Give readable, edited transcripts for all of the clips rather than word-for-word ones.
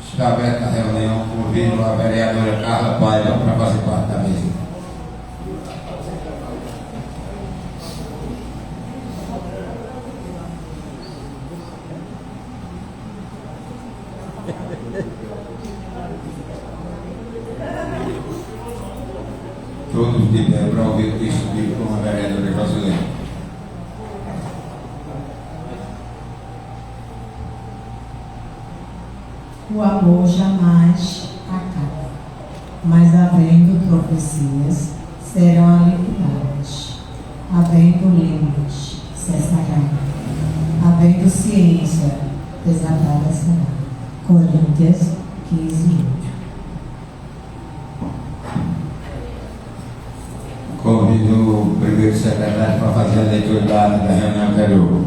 Está aberta a reunião, convido a vereadora Carla Paiva para fazer parte da mesa. Todos de pé para ouvir o que explica com a vereadora Josilene. O amor jamais acaba, mas havendo profecias, serão aniquiladas. Havendo línguas, cessarão. Havendo ciência, desatada será. Coríntios 15:8. Convido o primeiro secretário para fazer a leitura da reunião anterior.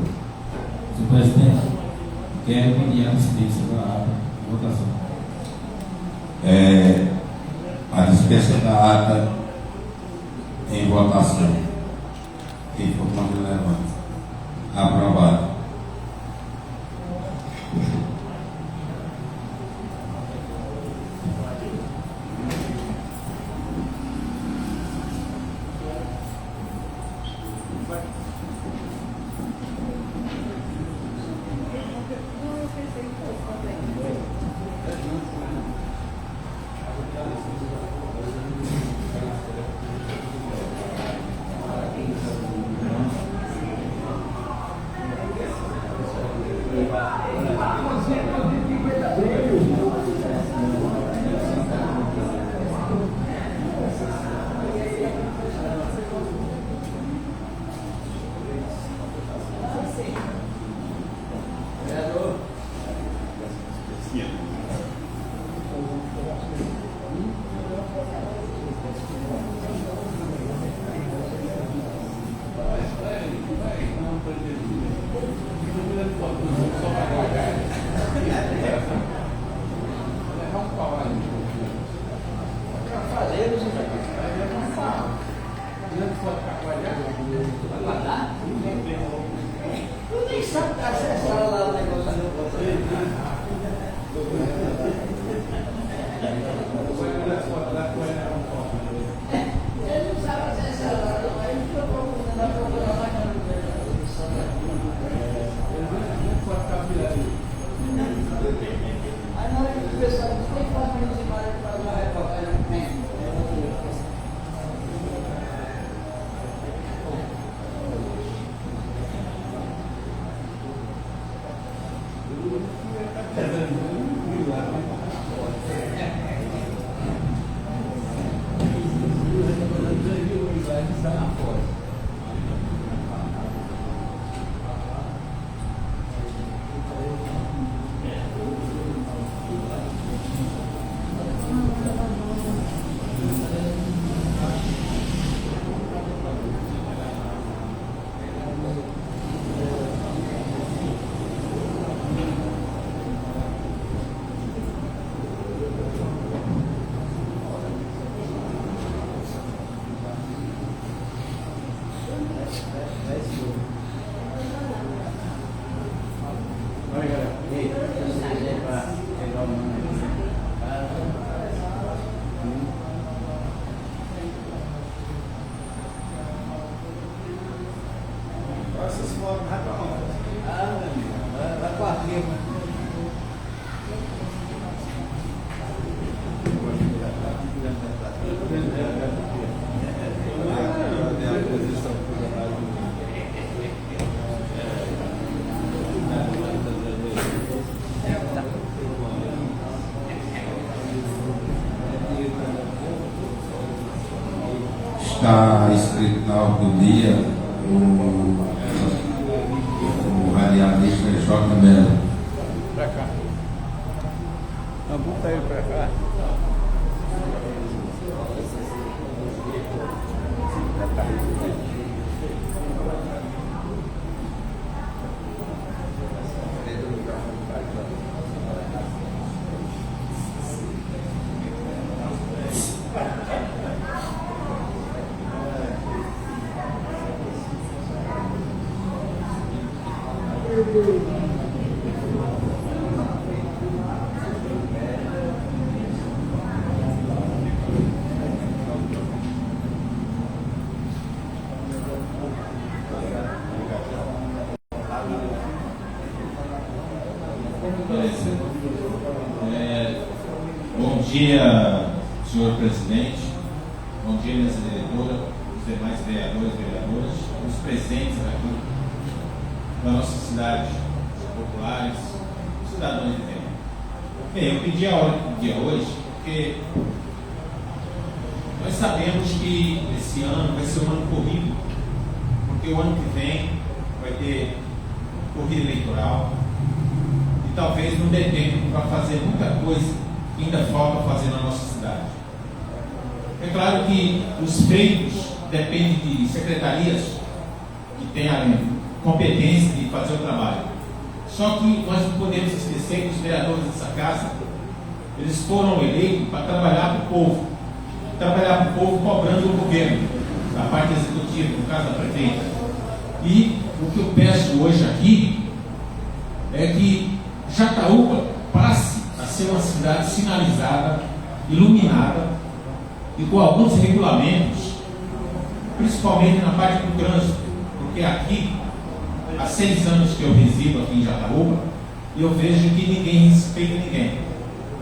Senhor presidente, quero pedir a dispensa da votação. A dispensa da ata em votação. Quem for contra, levanta. Aprovado. Está escrito na ordem do dia o radialista J. Melo. Para cá. Não, bota ele para cá. Bom dia, senhor presidente. Bom dia, mesa diretora, os demais vereadores e vereadoras, os presentes aqui da nossa cidade, os populares, os cidadãos de bem. Bem, eu pedi a hora do dia hoje porque nós sabemos que esse ano vai ser um ano corrido, porque o ano que vem vai ter corrida eleitoral e talvez não dê tempo para fazer muita coisa que ainda falta fazer na nossa cidade. É claro que os feitos dependem de secretarias que têm a competência de fazer o trabalho. Só que nós não podemos esquecer que os vereadores dessa casa, eles foram eleitos para trabalhar para o povo. Trabalhar para o povo cobrando o governo, da parte executiva, no caso da prefeita. E o que eu peço hoje aqui é que Jataúba passe a ser uma cidade sinalizada, iluminada e com alguns regulamentos, principalmente na parte do trânsito, porque aqui, há 6 anos que eu resido aqui em Jataúba, e eu vejo que ninguém respeita ninguém.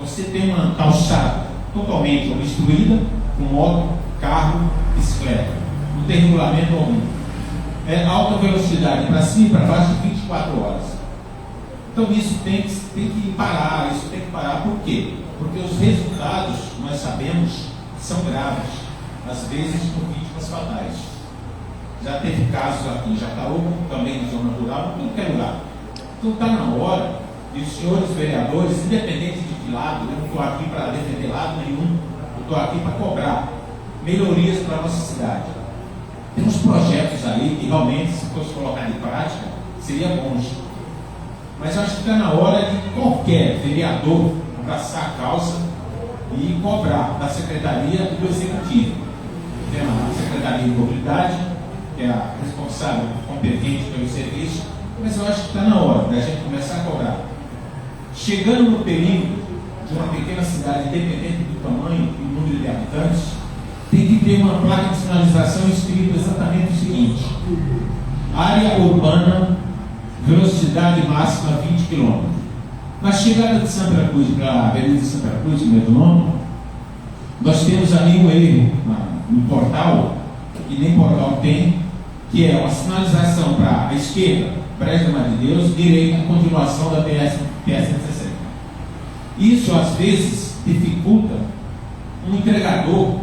Você tem uma calçada totalmente obstruída, com moto, carro, bicicleta. Não tem regulamento algum. É alta velocidade para cima e para baixo 24 horas. Então isso tem que parar, isso tem que parar. Por quê? Porque os resultados, nós sabemos, são graves, às vezes com vítimas fatais. Já teve casos aqui em Jataúba, também na zona rural, em qualquer lugar. Então está na hora de os senhores vereadores, independente de que lado, eu não estou aqui para defender lado nenhum, eu estou aqui para cobrar melhorias para a nossa cidade. Tem uns projetos aí que realmente, se fosse colocar em prática, seria bom. Mas eu acho que está na hora de qualquer vereador abraçar a causa e cobrar da Secretaria e do Executivo. Tem a Secretaria de Mobilidade, que é a responsável competente pelo serviço, mas eu acho que está na hora da gente começar a cobrar. Chegando no perímetro de uma pequena cidade, independente do tamanho e do número de habitantes, tem que ter uma placa de sinalização escrita exatamente o seguinte: área urbana, velocidade máxima 20 km. Na chegada de Santa Cruz para a Avenida de Santa Cruz, no mesmo nome, nós temos ali um erro no portal, que nem portal tem, que é uma sinalização para a esquerda, Brejo da Madre de Deus, direita, continuação da PS 160. Isso às vezes dificulta um entregador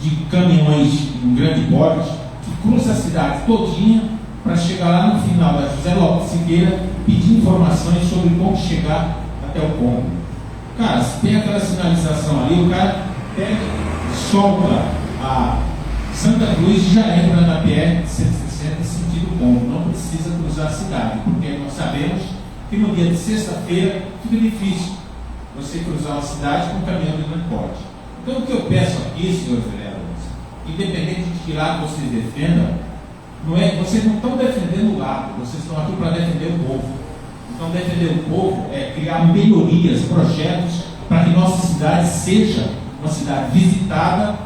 de caminhões em grande porte que cruza a cidade todinha para chegar lá no final da José Lopes Siqueira, pedir informações sobre como chegar até o ponto. Cara, se tem aquela sinalização ali, o cara pega, solta a Santa Cruz e já entra na PR 160 sentido ponto. Não precisa cruzar a cidade, porque nós sabemos que no dia de sexta-feira fica difícil você cruzar uma cidade com um caminhão de grande porte. Então o que eu peço aqui, senhores vereadores, independente de que lado vocês defendam, vocês não estão defendendo o lado, vocês estão aqui para defender o povo. Então defender o povo é criar melhorias, projetos para que nossa cidade seja uma cidade visitada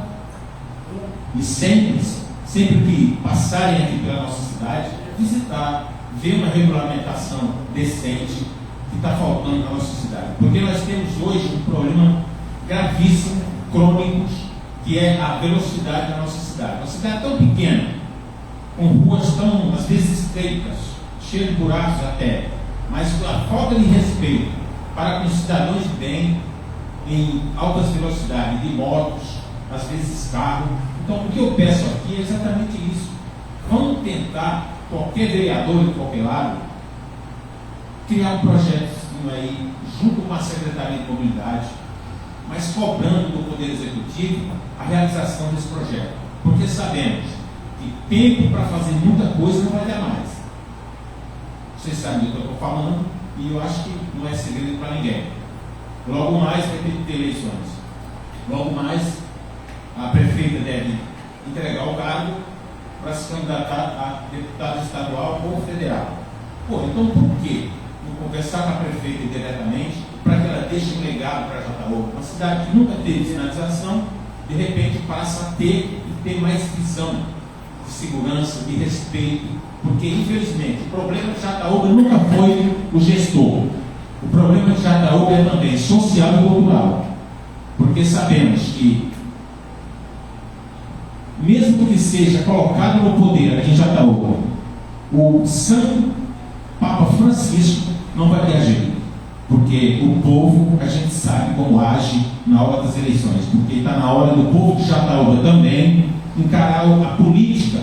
e sempre que passarem aqui pela nossa cidade, visitar, ver uma regulamentação decente que está faltando na nossa cidade. Porque nós temos hoje um problema gravíssimo, crônico, que é a velocidade da nossa cidade. Uma cidade tão pequena, com ruas tão, às vezes, estreitas, cheias de buracos até, mas a falta de respeito para com os cidadãos de bem, em altas velocidades, de motos, às vezes carro. Então, o que eu peço aqui é exatamente isso. Vamos tentar, qualquer vereador de qualquer lado, criar um projeto aí, junto com a Secretaria de Mobilidade, mas cobrando do Poder Executivo a realização desse projeto. Porque sabemos que tempo para fazer muita coisa não vai dar mais. Vocês sabem do que eu estou falando, e eu acho que não é segredo para ninguém. Logo mais vai ter que ter eleições. Logo mais a prefeita deve entregar o cargo para se candidatar a deputado estadual ou federal. Pô, então por que não conversar com a prefeita diretamente para que ela deixe um legado para Jataúba? Uma cidade que nunca teve sinalização, de repente passa a ter e ter mais visão de segurança, de respeito, porque infelizmente o problema de Jataúba nunca foi o gestor. O problema de Jataúba é também social e cultural, porque sabemos que mesmo que seja colocado no poder aqui em Jataúba o Santo Papa Francisco, não vai ter jeito, porque o povo, a gente sabe como age na hora das eleições, porque está na hora do povo de Jataúba também encarar a política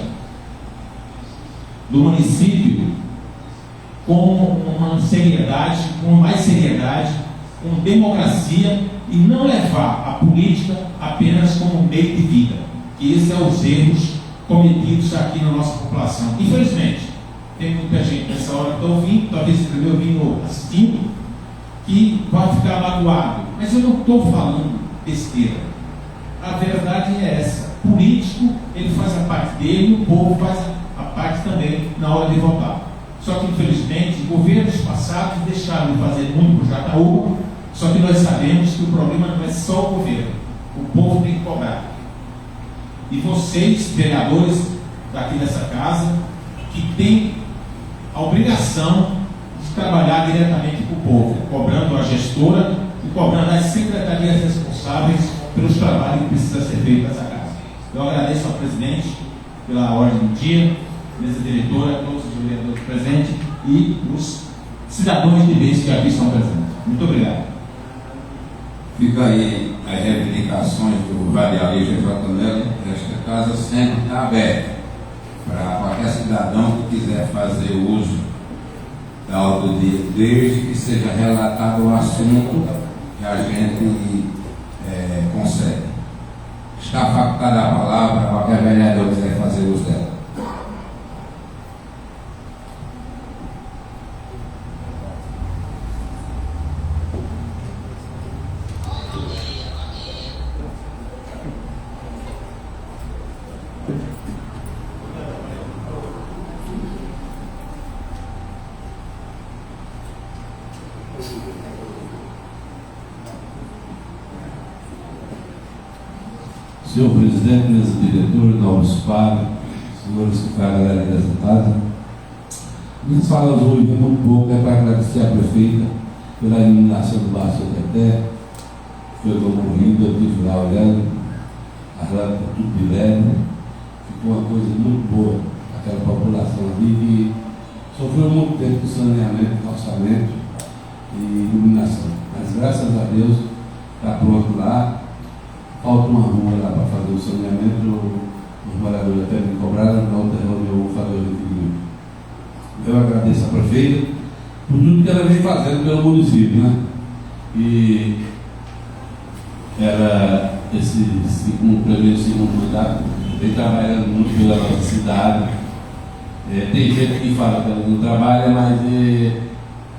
do município com uma seriedade, com mais seriedade, com democracia, e não levar a política apenas como meio de vida, que esses são os erros cometidos aqui na nossa população. Infelizmente, tem muita gente nessa hora que está ouvindo, talvez escreveu ouvindo, assistindo, que vai ficar magoado, mas eu não estou falando besteira. A verdade é essa: o político, ele faz a parte dele, o povo faz a parte também na hora de votar. Só que infelizmente governos passados deixaram de fazer muito por Jataúba, só que nós sabemos que o problema não é só o governo, o povo tem que cobrar. E vocês, vereadores daqui dessa casa, que têm a obrigação de trabalhar diretamente com o povo, cobrando a gestora e cobrando as secretarias responsáveis pelos trabalhos que precisa ser feito nessa casa. Eu agradeço ao presidente pela ordem do dia, mesa diretora, todos os vereadores presentes e os cidadãos de bens que aqui estão presentes. Muito obrigado. Fica aí as reivindicações do radialista J. Melo. Esta casa sempre está aberta para qualquer cidadão que quiser fazer uso da ordem do dia, desde que seja relatado o assunto que a gente consegue. Está facultada a palavra para qualquer vereador que quiser fazer uso dela. Senhor presidente, mesa diretora, novos padres, senhores que fazem a dessa casa, nos falas hoje muito pouco, é para agradecer à prefeita pela iluminação do Baixo Teté, que foi concorrido, eu tive lá olhando, as lâmpadas tudo de LED, ficou uma coisa muito boa, aquela população ali que sofreu muito tempo com saneamento, orçamento e iluminação. Mas graças a Deus está pronto lá. Falta uma rua lá para fazer o saneamento, os moradores até me cobraram, na outra reunião eu vou fazer o requerimento. Eu agradeço a prefeita por tudo que ela vem fazendo pelo município, né? E ela, esse primeiro e segundo mandato, vem trabalhando muito pela nossa cidade. Tem gente que fala que ela não trabalha, mas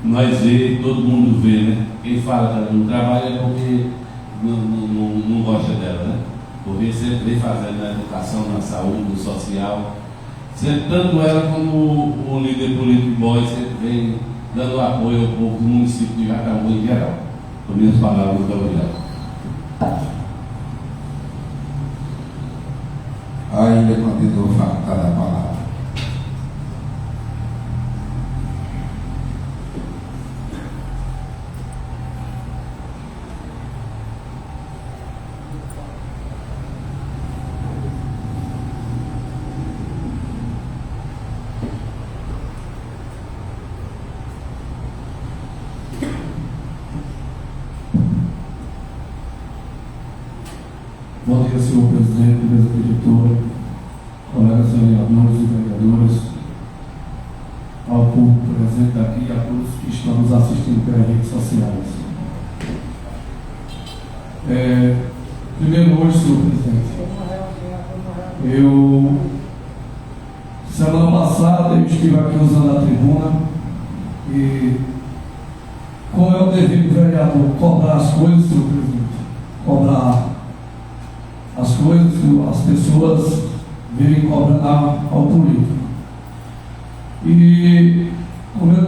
nós vê, todo mundo vê, né? Quem fala que ela não trabalha é porque não gosta dela, né? Porque sempre vem fazendo na educação, na saúde, no social. Sempre, tanto ela como o líder político Boy sempre vem dando apoio ao povo do município de Jataúba em geral. Por minhas palavras, muito obrigado. Ainda continua facultada a palavra. Bom dia, senhor presidente, mesa diretora, colegas vereadores e vereadoras, ao público presente aqui e a todos que estão nos assistindo pelas redes sociais. Primeiro, hoje, senhor presidente, semana passada eu estive aqui usando a tribuna e como é o dever do vereador cobrar as coisas, senhor presidente, cobrar as coisas que as pessoas vivem cobrando ao político. E como eu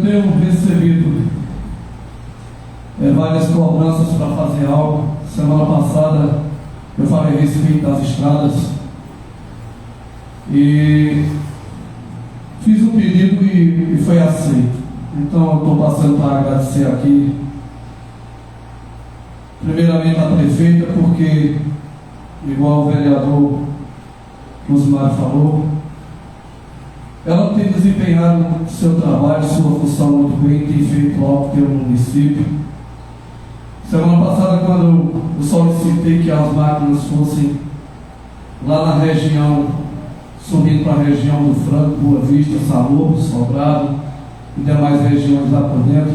várias cobranças para fazer algo. Semana passada eu falei a respeito das estradas e fiz um pedido e foi aceito. Então eu estou passando para agradecer aqui, primeiramente a prefeita, porque, igual o vereador Osmar falou, ela tem desempenhado seu trabalho, sua função muito bem, tem feito algo pelo município. Semana passada, quando eu solicitei que as máquinas fossem lá na região, subindo para a região do Franco, Boa Vista, Salô, Sobrado e demais regiões lá por dentro,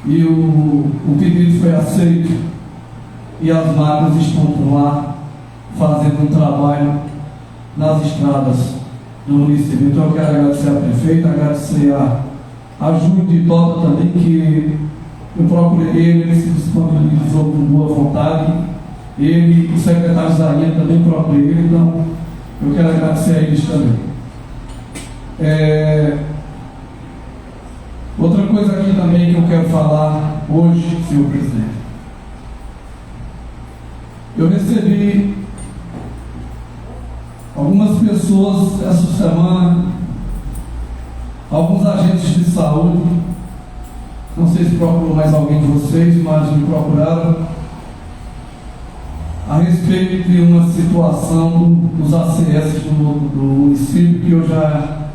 e o pedido foi aceito e as máquinas estão por lá fazendo um trabalho nas estradas do município. Então eu quero agradecer a prefeita, agradecer a Júlio de Tota também, que eu procurei ele se disponibilizou com boa vontade. Ele, o secretário Zarinha, também procurei ele, então eu quero agradecer a eles também. Outra coisa aqui também que eu quero falar hoje, senhor presidente. Eu recebi algumas pessoas essa semana, alguns agentes de saúde, não sei se procurou mais alguém de vocês, mas me procuraram a respeito de uma situação dos ACS do município, que eu já,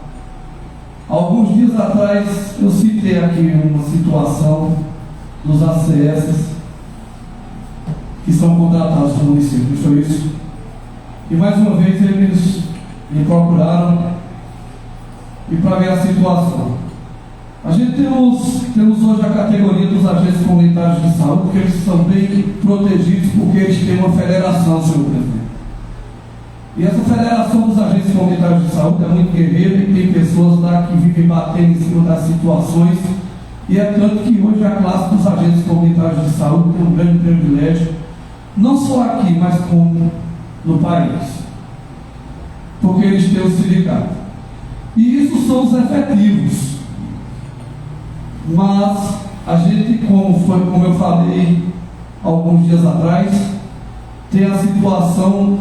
alguns dias atrás, eu citei aqui uma situação dos ACS que são contratados no município, foi isso? E mais uma vez eles me procuraram e para ver a situação. A gente temos hoje a categoria dos agentes comunitários de saúde, porque eles são bem protegidos, porque eles têm uma federação, senhor presidente. E essa federação dos agentes comunitários de saúde é muito guerreira e tem pessoas lá que vivem batendo em cima das situações, e é tanto que hoje a classe dos agentes comunitários de saúde tem um grande privilégio, não só aqui, mas como no país, porque eles têm o sindicato. E isso são os efetivos. Mas a gente, como eu falei alguns dias atrás, tem a situação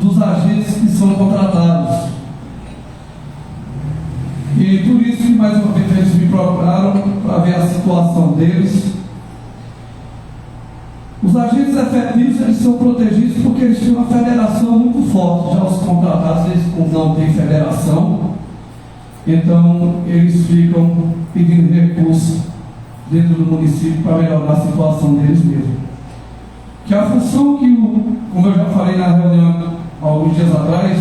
dos agentes que são contratados. E por isso que mais uma vez eles me procuraram para ver a situação deles. Os agentes efetivos, eles são protegidos porque eles têm uma federação muito forte. Já os contratados, eles não têm federação, então eles ficam pedindo recursos dentro do município para melhorar a situação deles mesmos. Que a função que, como eu já falei na reunião alguns dias atrás,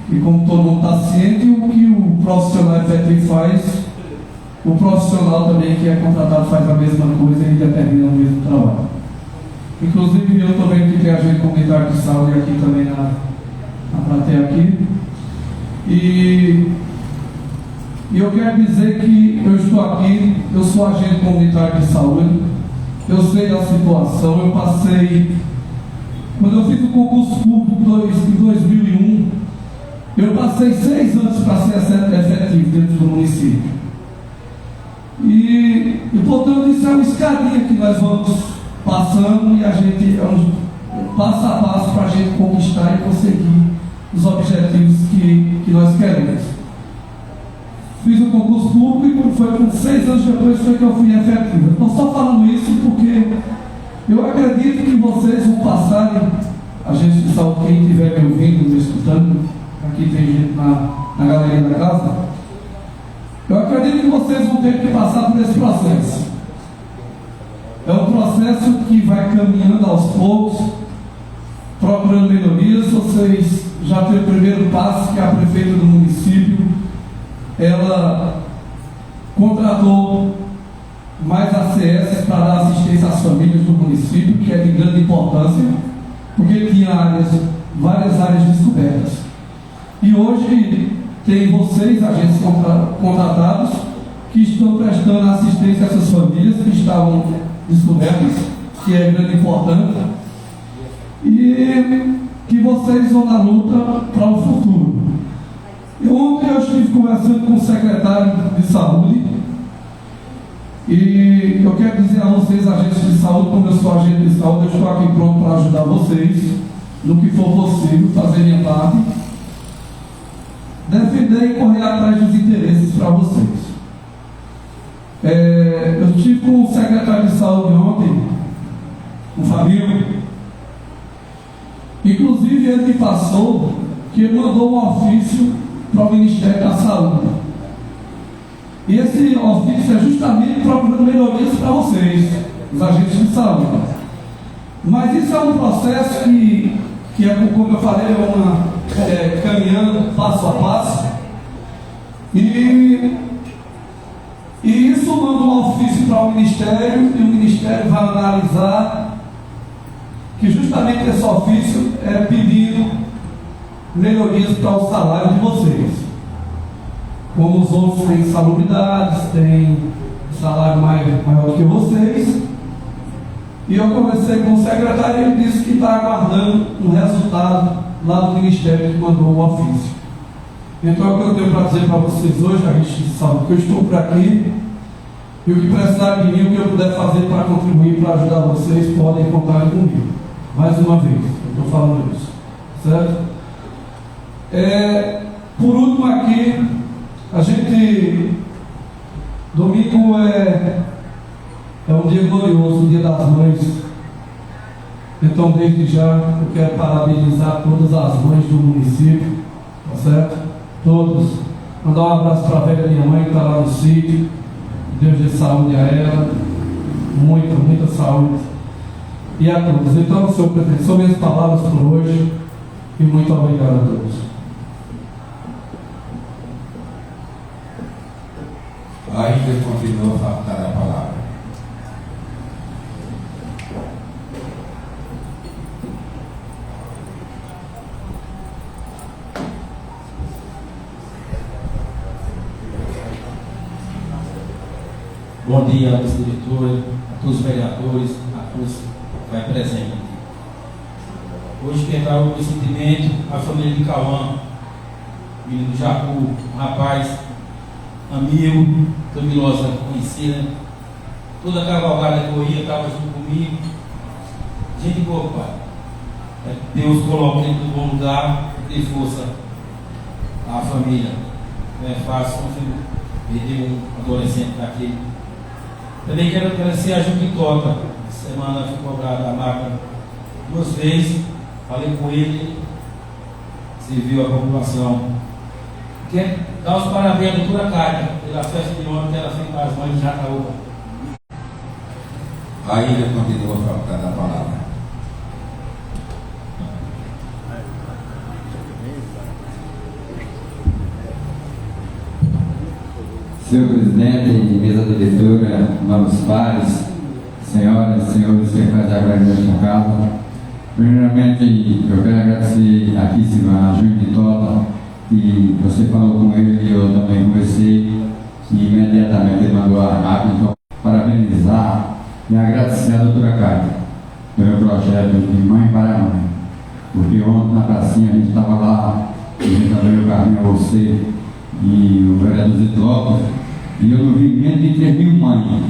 e como todo mundo está ciente, o que o profissional efetivo faz, o profissional também que é contratado faz a mesma coisa e determina o mesmo trabalho. Inclusive eu estou vendo que tem agente comunitário de saúde aqui também na plateia aqui. E eu quero dizer que eu estou aqui, eu sou agente comunitário de saúde, eu sei da situação, eu passei, quando eu fiz o concurso público em 2001, eu passei 6 anos para ser efetivo dentro do município. E portanto isso é uma escadinha que nós vamos passando, e a gente é um passo a passo para a gente conquistar e conseguir os objetivos que nós queremos. Fiz o concurso público e foi com 6 anos depois foi que eu fui efetivo. Estou só falando isso porque eu acredito que vocês vão passarem, a gente de saúde, quem estiver me ouvindo, me escutando, aqui tem gente na galeria da casa, eu acredito que vocês vão ter que passar por esse processo. É um processo que vai caminhando aos poucos, procurando melhorias. Vocês já têm o primeiro passo, que é a prefeita do município, ela contratou mais ACS para dar assistência às famílias do município, que é de grande importância, porque tinha várias áreas descobertas. E hoje tem vocês, agentes contratados, que estão prestando assistência a essas famílias que estavam descobertas, que é grande importância, e que vocês vão na luta para o futuro. Ontem eu estive conversando com o secretário de saúde E eu quero dizer a vocês, agentes de saúde, como eu sou agente de saúde, eu estou aqui pronto para ajudar vocês no que for possível, fazer minha parte, defender e correr atrás dos interesses para vocês. Eu estive com o secretário de saúde ontem, o Fabinho, inclusive ele me passou que ele mandou um ofício para o Ministério da Saúde. E esse ofício é justamente procurando melhorias para vocês, os agentes de saúde. Mas isso é um processo que é, como eu falei, caminhando passo a passo. E isso manda um ofício para o Ministério, e o Ministério vai analisar, que justamente esse ofício é pedindo melhorias para o salário de vocês. Como os outros têm salubridades, têm salário maior que vocês. E eu conversei com o secretário e ele disse que está aguardando um resultado lá do Ministério que mandou o ofício. Então é o que eu tenho para dizer para vocês hoje, agentes de saúde, que eu estou por aqui, e o que precisar de mim, o que eu puder fazer para contribuir, para ajudar vocês, podem contar comigo. Mais uma vez, eu estou falando isso. Certo? Por último aqui, a gente, domingo é um dia glorioso, o dia das mães. Então desde já eu quero parabenizar todas as mães do município, tá certo? Todos. Mandar um abraço para a velha minha mãe que está lá no sítio. Deus dê saúde a ela, muita saúde. E a todos. Então, Senhor presidente, são minhas palavras por hoje e muito obrigado a todos. Ainda continua a faltar a palavra. Bom dia aos diretores, a todos os vereadores, a todos que vai presente. Hoje quem está o sentimento, a família de Cauã, menino do Jacu, um rapaz, amigo, Camilosa conhecida, toda a cavalgada que eu ia estava junto comigo. Gente boa, pai. Deus coloca ele no bom lugar, dê força à família. Não é fácil perder um adolescente daquele. Também quero agradecer a Ju que toca. Essa semana fui cobrado a máquina 2 vezes, falei com ele, serviu a população. Quero dar os parabéns à doutora Cátia pela festa de ontem que ela fez para as mães de Jataúba. Ainda continua a faltar a palavra. Senhor presidente, mesa diretora, novos pares, senhoras e senhores secretários da Grande desta casa, primeiramente eu quero agradecer aqui a Júnior de Tota, que você falou com ele e eu também conversei, e imediatamente ele mandou a rápida, então parabenizar e agradecer a doutora Cátia pelo projeto de Mãe para Mãe, porque ontem na pracinha a gente estava lá, a gente também o carrinho a você e o vereador Zé Lopes, e eu não vi menos de 3.000 mães,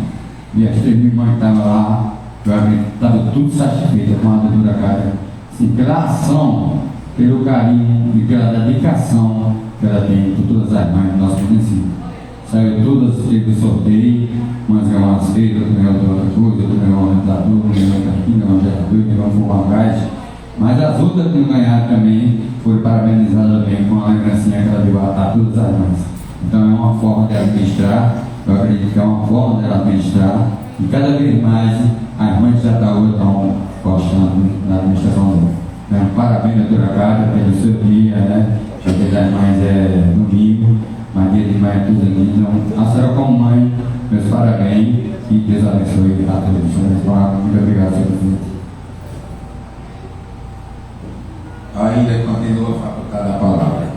e as 3.000 mães que estavam lá, eu estava tudo satisfeita com a doutora Cátia, assim, pela ação, pelo carinho e pela dedicação que ela tem por todas as mães do nosso município. Saiu todas, teve sorteio, umas ganhou umas feiras, outras ganhou outra coisa, outras ganhou uma dentadura, uma ganhou cartinha, uma geradura, ganhou um fogão a gás. Mas as outras que não ganharam também foram parabenizadas também com a lembrancinha que ela deu a todas as mães. Então é uma forma de administrar, eu acredito que é uma forma de administrar, e cada vez mais as mães de Jataúba estão gostando da administração dela. Então, parabéns, doutora Cátia, pelo seu dia, né? O dia das mães é domingo, mas dia de mãe é tudo ali. Então, a senhora como mãe, meus parabéns e Deus abençoe a todos. Muito obrigado, senhor presidente. Ainda continua a facultar a palavra.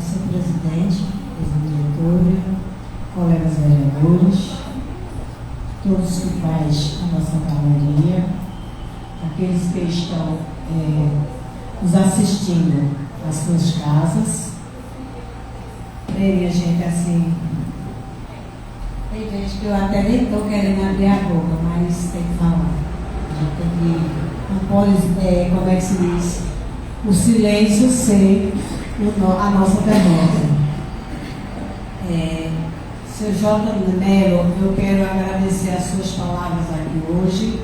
Senhor presidente, presidente diretora, colegas vereadores, todos que faz a nossa galeria, aqueles que estão nos assistindo às suas casas. E a gente assim, tem gente que eu até nem estou querendo abrir a boca, mas tem que falar. A gente tem que, não pode, como é que se diz, o silêncio ser a nossa derrota. Seu J. Melo, eu quero agradecer as suas palavras aqui hoje.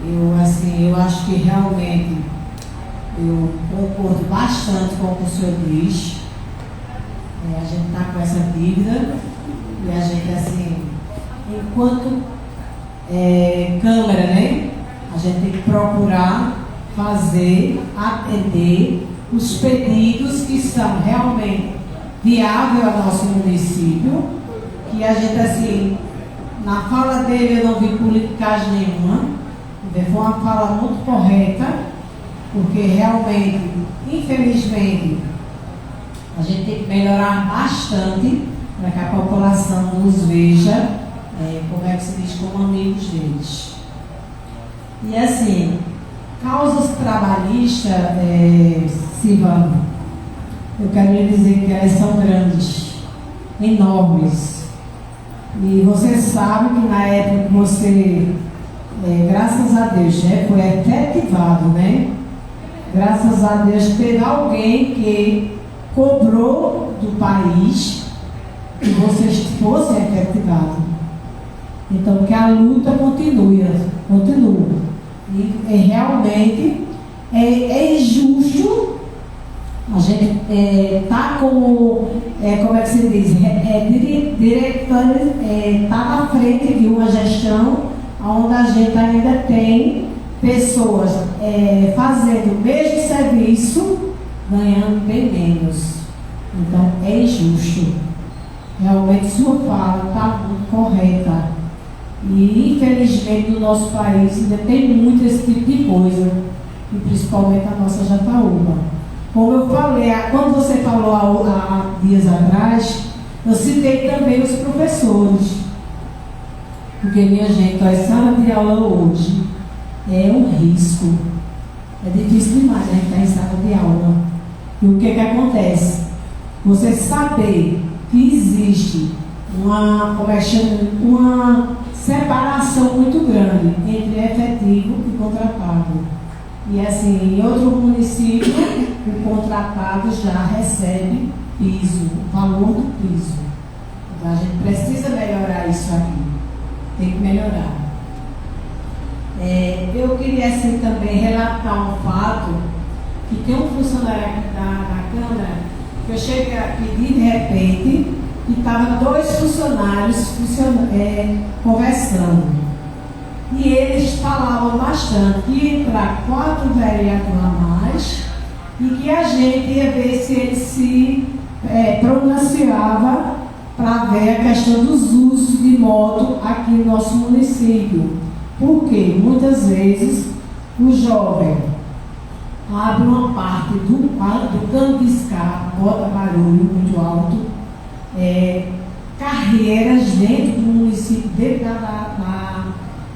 Eu acho que realmente eu concordo bastante com o que o senhor diz. A gente está com essa dívida e a gente, assim, enquanto Câmara, né, a gente tem que procurar fazer, atender os pedidos que são realmente viáveis ao nosso município, que a gente, assim, na fala dele eu não vi politicagem nenhuma, foi uma fala muito correta, porque realmente, infelizmente, a gente tem que melhorar bastante para que a população nos veja, como é que se diz, como amigos deles. E assim, causas trabalhistas, Silvano, eu quero lhe dizer que elas são grandes, enormes. E você sabe que na época que você, graças a Deus, foi efetivado, né? Graças a Deus, teve alguém que cobrou do país que vocês fossem efetivados. Então, que a luta continua. E realmente é injusto a gente tá como é que se diz, tá na frente de uma gestão onde a gente ainda tem pessoas fazendo o mesmo serviço, ganhando bem menos. Então é injusto. Realmente sua fala está muito correta. E infelizmente no nosso país ainda tem muito esse tipo de coisa, e principalmente a nossa Jataúba. Como eu falei, quando você falou há dias atrás, eu citei também os professores. Porque, minha gente, a sala de aula hoje é um risco. É difícil demais a gente estar em sala de aula. E o que acontece? Você saber que existe uma separação muito grande entre efetivo e contratado. E assim, em outro município, o contratado já recebe piso, o valor do piso. Então a gente precisa melhorar isso aqui. Tem que melhorar. Eu queria assim também relatar um fato que tem um funcionário aqui da Câmara, que eu cheguei aqui de repente e estavam dois funcionários conversando. E eles falavam bastante que ia entrar 4 vereadores a mais e que a gente ia ver se ele se pronunciava para ver a questão dos usos de moto aqui no nosso município. Porque muitas vezes o jovem abre uma parte do cano de escape, bota barulho muito alto, carreiras dentro do município, dentro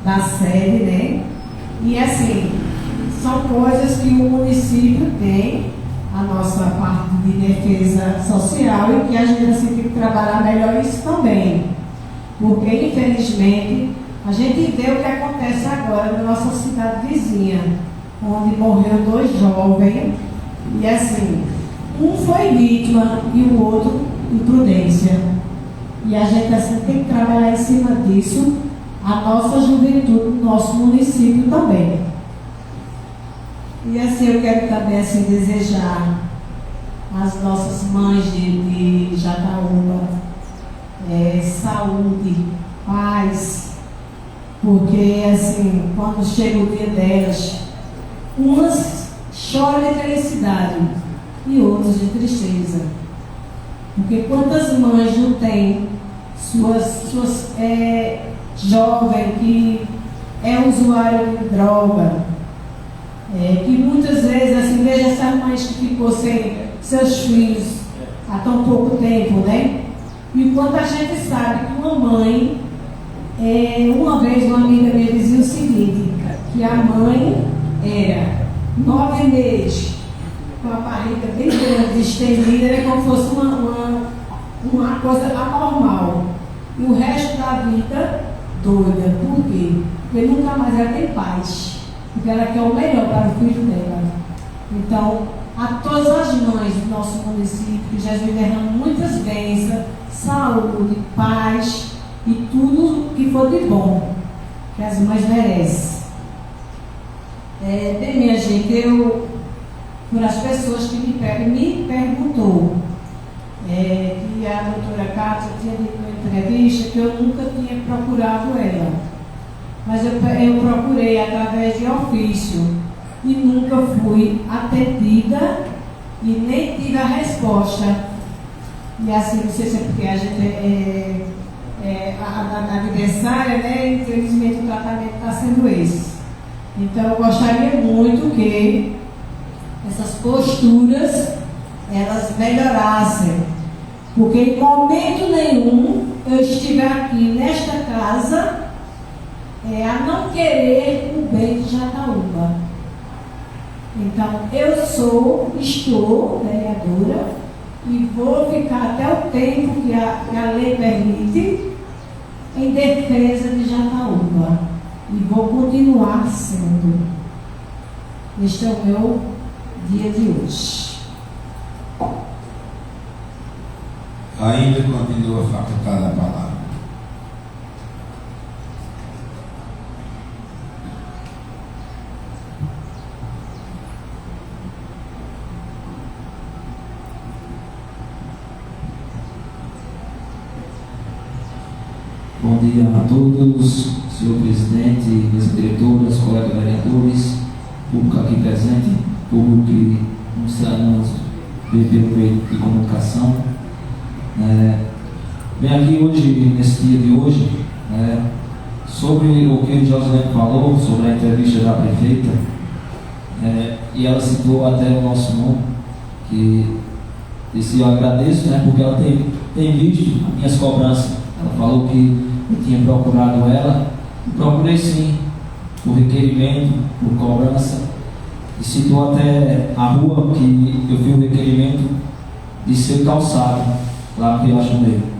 da sede, né? E assim, são coisas que o município tem, a nossa parte de defesa social, e que a gente assim, tem que trabalhar melhor isso também. Porque, infelizmente, a gente vê o que acontece agora na nossa cidade vizinha, onde morreu 2 jovens, e assim, um foi vítima e o outro imprudência. E a gente assim, tem que trabalhar em cima disso, a nossa juventude, no nosso município também. E assim, eu quero também assim, desejar às nossas mães de Jataúba saúde, paz, porque assim, quando chega o dia delas, umas choram de felicidade e outras de tristeza. Porque quantas mães não têm suas jovem que é usuário de droga, que muitas vezes, assim, veja essas mães que ficou sem seus filhos há tão pouco tempo, né? E quanto a gente sabe que uma mãe, uma vez uma amiga minha dizia o seguinte, que a mãe era 9 meses, com a barriga bem grande, estendida, era como se fosse uma coisa anormal. E o resto da vida, doida. Por quê? Porque nunca mais ela tem paz. Porque ela quer o melhor para o filho dela. Então, a todas as mães do nosso município, que Jesus derrama muitas bênçãos, saúde, paz e tudo que for de bom, que as mães merecem. Bem, minha gente, por as pessoas que me perguntou, que a doutora Cátia tinha dito na entrevista que eu nunca tinha procurado ela, mas eu procurei através de ofício e nunca fui atendida e nem tive a resposta. E assim, não sei se é porque a gente a adversária, né? Infelizmente o tratamento está sendo esse. Então eu gostaria muito que essas posturas elas melhorassem, porque em momento nenhum eu estive aqui nesta casa a não querer o bem de Jataúba. Então eu estou vereadora e vou ficar até o tempo que a lei permite em defesa de Jataúba e vou continuar sendo. Este é o meu dia de hoje. Ainda continua facultada a palavra. Bom dia a todos, senhor presidente, minhas diretoras, colegas vereadores, público aqui presente, público que nos vê pelo meio de comunicação. Bem, aqui hoje, nesse dia de hoje, sobre o que o Josilene falou, sobre a entrevista da prefeita, e ela citou até o nosso nome, que disse, eu agradeço, porque ela tem visto as minhas cobranças. Ela falou que eu tinha procurado ela, e procurei sim, por requerimento, por cobrança, e citou até a rua que eu vi o requerimento de ser calçado lá no Riacho Negro.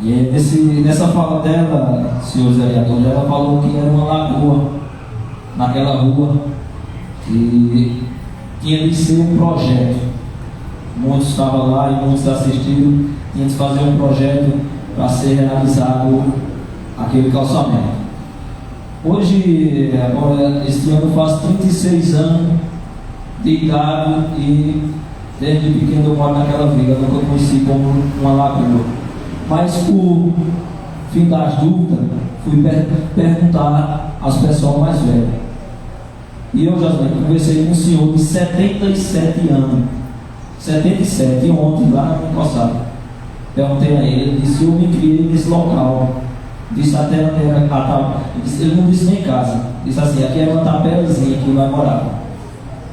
E nessa fala dela, senhor vereador, ela falou que era uma lagoa naquela rua e tinha de ser um projeto. Muitos estavam lá e muitos assistiram, tinha de fazer um projeto para ser realizado aquele calçamento. Hoje, agora, este ano eu faço 36 anos de idade e desde pequeno eu moro naquela vila, nunca conheci como uma lagoa. Mas por fim das dúvidas, fui perguntar às pessoas mais velhas. E eu já conversei com um senhor de 77 anos. 77, e ontem lá na minha calçada. Perguntei a ele, ele disse, eu me criei nesse local. Disse até ele não disse nem casa. Disse assim, aqui é uma tapelazinha que vai morar.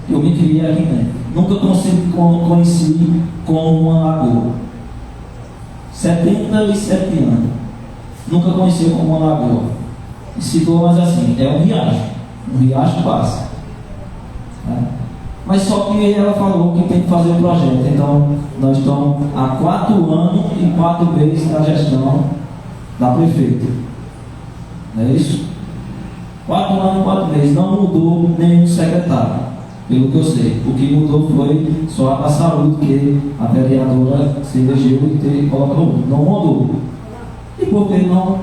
Eu me criei aqui dentro. Nunca conheci como uma lagoa. 77 anos. Nunca conheci como uma lagoa. E citou, mas assim, é um riacho. Um riacho passa. Mas só que ela falou que tem que fazer o projeto. Então, nós estamos há 4 anos e 4 meses na gestão da prefeita. Não é isso? 4 anos e 4 meses. Não mudou nenhum secretário, pelo que eu sei. O que mudou foi só a saúde, que a vereadora se elegeu e colocou. Não mudou. E por que não?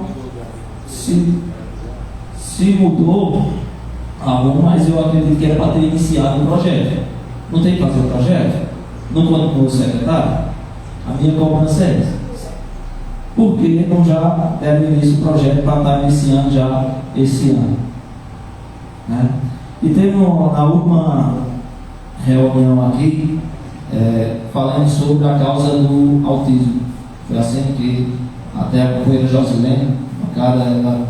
Se mudou algo, mas eu acredito que era para ter iniciado o projeto. Não tem que fazer o projeto? Não continuou o secretário? A minha cobrança é essa. Por que não já deram início o projeto para estar iniciando já esse ano? E teve na última reunião aqui, falando sobre a causa do autismo. Foi assim que até a companheira Josilene, ela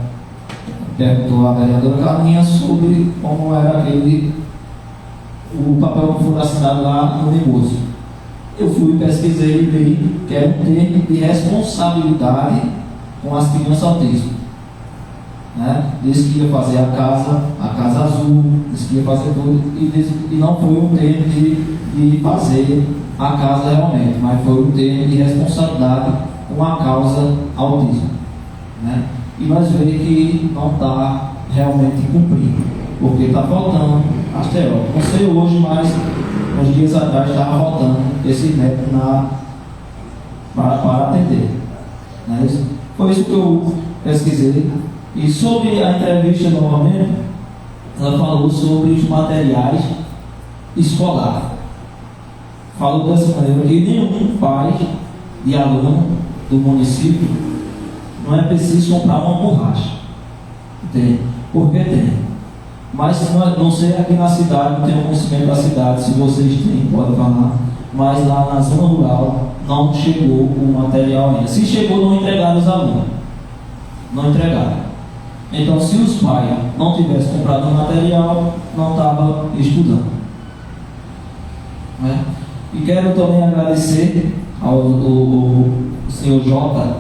perguntou à vereadora Carlinha sobre como era o papel que foi assinado lá no Mimoso. eu fui, pesquisei e li que é um termo de responsabilidade com as crianças autistas. Disse que ia fazer a casa azul, disse que ia fazer tudo, e não foi um termo de fazer a casa realmente, mas foi um termo de responsabilidade com a causa autismo. E nós vemos que não está realmente cumprido, porque está faltando asteroide. Não sei hoje, mas uns dias atrás estava faltando esse médico para atender. Foi isso que eu pesquisei. E sobre a entrevista novamente, ela falou sobre os materiais escolares. Falou dessa maneira que nenhum pai de aluno do município não é preciso comprar uma borracha. Tem, porque tem. Mas não sei aqui na cidade, não tenho conhecimento da cidade, se vocês têm, podem falar. Mas lá na zona rural não chegou o material ainda. Se chegou, não entregaram os alunos. Não entregaram. Então, se os pais não tivessem comprado o material, não estavam estudando. E quero também agradecer ao senhor Jota,